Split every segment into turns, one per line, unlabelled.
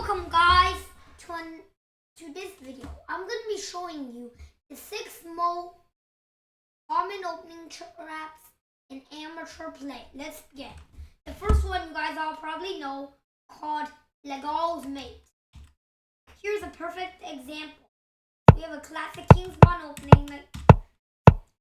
Welcome guys to this video. I'm going to be showing you the 6 most common opening traps in amateur play. Let's begin. The first one you guys all probably know, called Legal's Mate. Here's a perfect example. We have a classic King's Pawn opening, like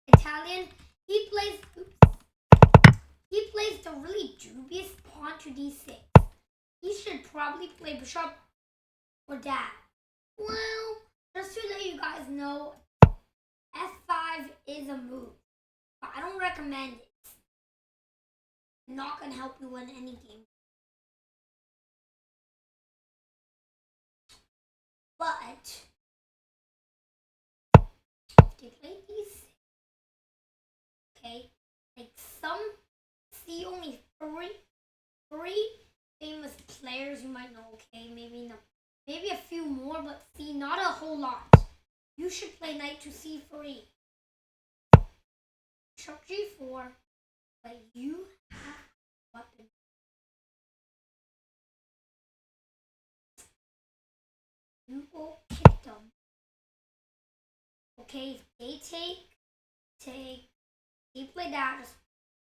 Italian. He plays the really dubious pawn to d6. He should probably play bishop or that. Well, just to let you guys know, f5 is a move, but I don't recommend it. It's not going to help you win any game. But if they play these, okay, like some see only three famous players you might know, okay, maybe a few more, but see, not a whole lot. You should play knight to c3, bishop g4, but you have weapon. You go kick them. Okay, if they take, you play that, just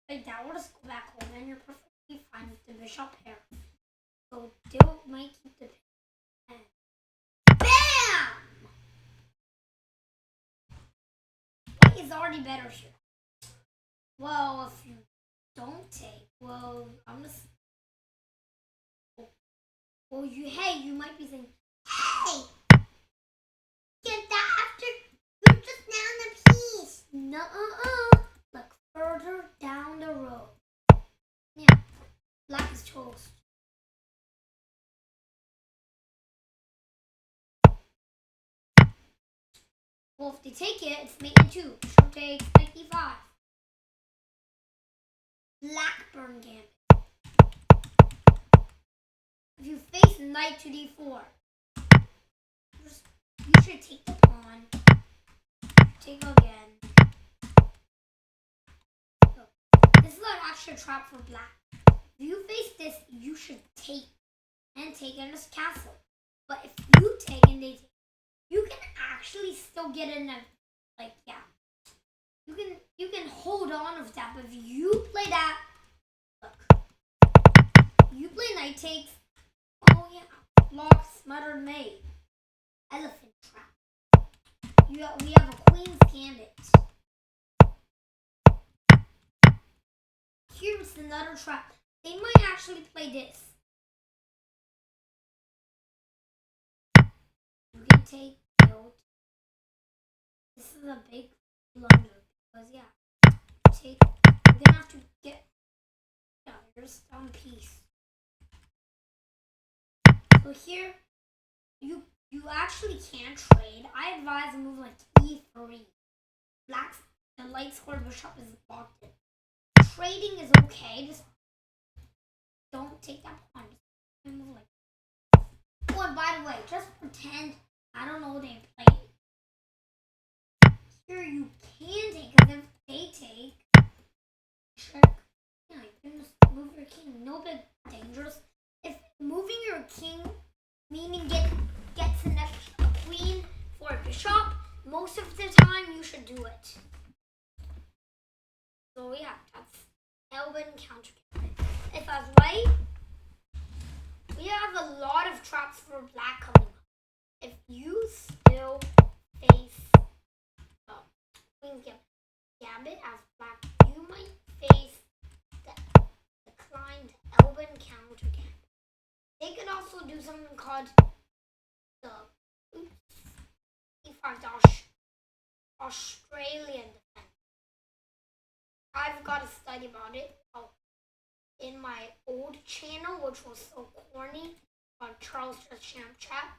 play that, or just go back home, and you're perfectly fine with the bishop here. So they might keep the pen. BAM! White is already better here. Well, if you don't take, well, I'm just. Well, you might be saying, hey, get that after you're just down a piece. No, look further down the road. Yeah, black is toast. Well, if they take it, it's mate in 2. Bishop takes knight e5. Blackburn gambit. If you face knight to d4, you should take the pawn. Take again. So, this is an extra trap for black. If you face this, you should take in this castle. But if you take and they take, you can actually still get in a, like, yeah. You can hold on with that, but if you play that, look. You play knight takes, oh yeah, block, smothered mate. Elephant trap. We have a queen's gambit. Here's another trap. They might actually play this. You can take note. This is a big blunder because take. You're gonna have to get. Yeah, you're just on piece. So here, you actually can't trade. I advise a move like e3. Black's the light square bishop is blocked. Trading is okay. Just don't take that pawn. Just move like. Oh, and by the way, just pretend I don't know they play. Here you can take, because if they take, check. Yeah, you can just move your king. No big dangerous. If moving your king, meaning gets an extra queen for a bishop, most of the time you should do it. So yeah, that's Elvin counter. If I was right, we have a lot of traps for black coming up. If you still face Queen's Gambit as black, you might face the declined Elvin counter gambit. They could also do something called the E5 Australian defense. I've got a study about it in my old channel, which was so corny, on Charles Just Champ Chat.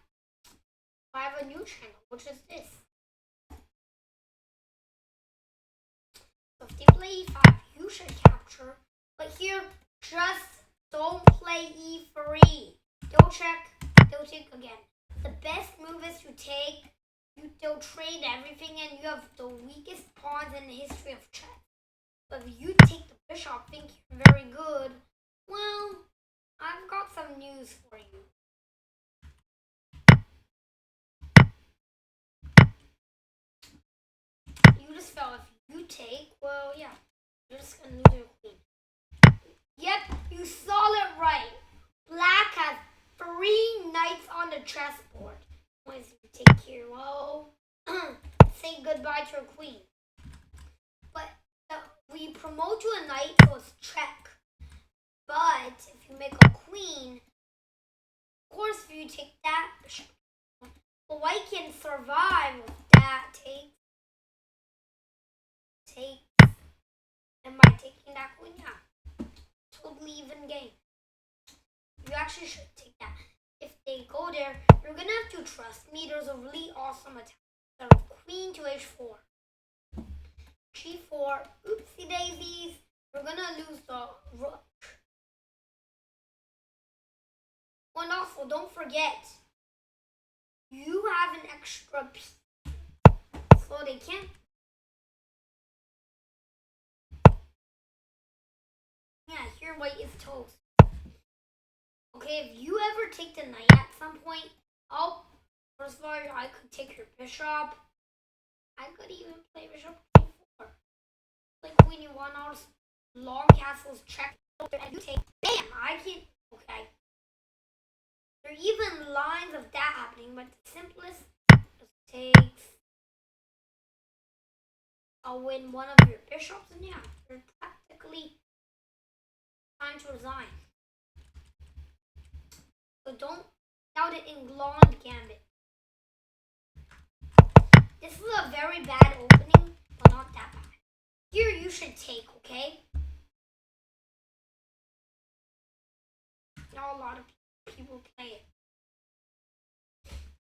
I have a new channel, which is this. So if they play e5, you should capture. But here, just don't play e3. They'll check, they'll take again. The best move is to take. They'll trade everything, and you have the weakest pawns in the history of chess. But if you take the bishop, think you're very good, well, I've got some news for you. take, well, yeah, you're just gonna lose your queen. Yep, you saw it right. Black has 3 knights on the chessboard. Once you take here, well, say goodbye to your queen. But we promote you a knight, so it's check. But if you make a queen, of course, if you take that bishop, well, white can survive with that. Take, and by taking that queen, yeah, totally even game. You actually should take that. If they go there, you're gonna have to trust me. There's a really awesome attack. So queen to h4, g4. Oopsie daisies. We're gonna lose the rook. And also, don't forget, you have an extra piece, so they can't. Yeah, here white is toast. Okay, if you ever take the knight at some point, first of all, I could take your bishop. I could even play bishop d4. Like queen you want all long castles check, and you take. Bam! I can't. Okay. There are even lines of that happening, but the simplest just takes. I'll win one of your bishops, and yeah, you're practically time to resign. So don't doubt it in England Gambit. This is a very bad opening, but not that bad. Here you should take, okay? Now a lot of people play it.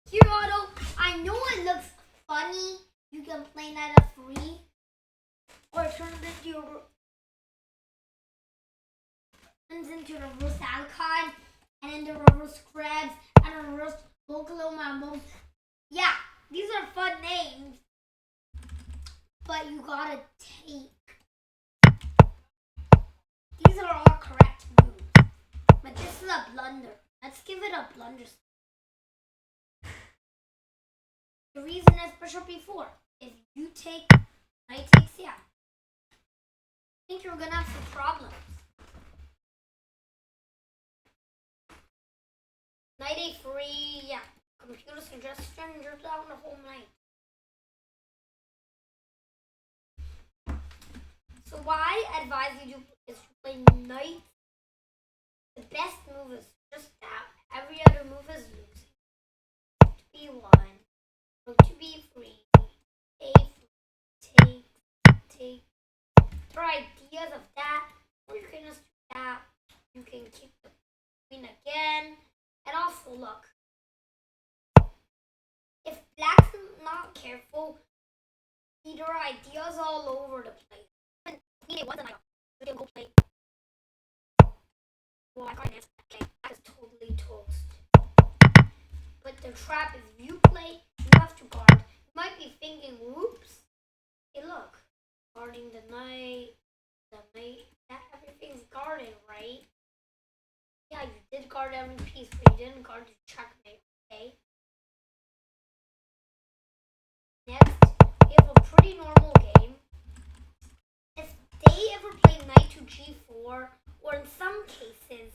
Here, Otto, I know it looks funny. You can play knight f3, or turn it into the reverse Alcon, and then the reverse Krebs, and the reverse Vocalo Mambo. Yeah, these are fun names, but you gotta take. These are all correct moves, but this is a blunder. Let's give it a blunder. The reason is bishop e4. If you take, knight takes, yeah. I think you're gonna have some problems. Knight a3, yeah. Computer suggestion, you're down the whole night. So what I advise you do is to play knight. The best move is just that. Every other move is losing. b1, rook to b3, a3, take. There are ideas of that, or you can just do that. You can keep the queen again. And also, look, if black's not careful, there are ideas all over the place. Queen a1 and we can go play. Well, I can't answer that. Okay, that is totally toast. But the trap is, if you play, you have to guard. You might be thinking, whoops. Hey, look, guarding the knight, everything's guarded, right? Yeah, you did guard every piece, but you didn't guard the checkmate, okay? Next, we have a pretty normal game. If they ever play knight to g4, or in some cases,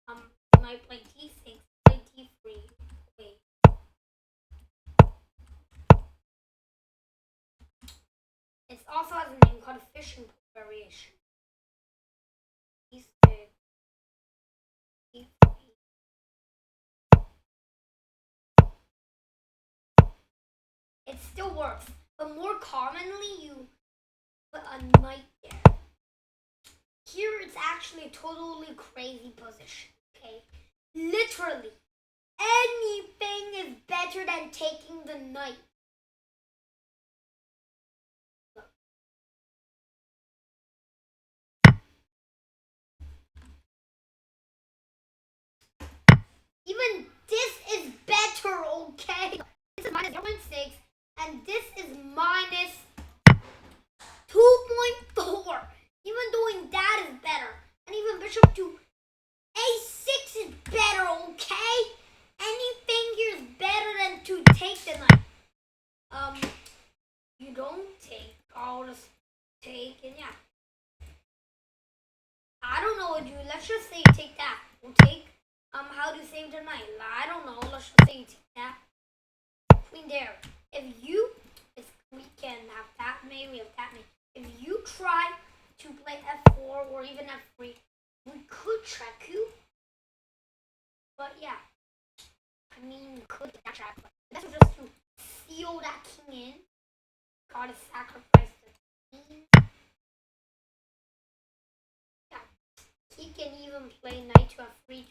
they might play d6, play d3. Wait. It also has a name called a fishing variation. d6, d3. It still works, but more commonly you put a knight there. Here it's actually a totally crazy position, okay? Literally, anything is better than taking the knight. Look. Even this is better, okay? This is minus 0.6, and this is minus 2.4. Even doing that is better. And even bishop to a6 is better, okay? Anything here is better than to take the knight. You don't take all this. But yeah, I mean, you could get that trap, but the best was just to seal that king in. Gotta sacrifice the king. Yeah, he can even play knight to f3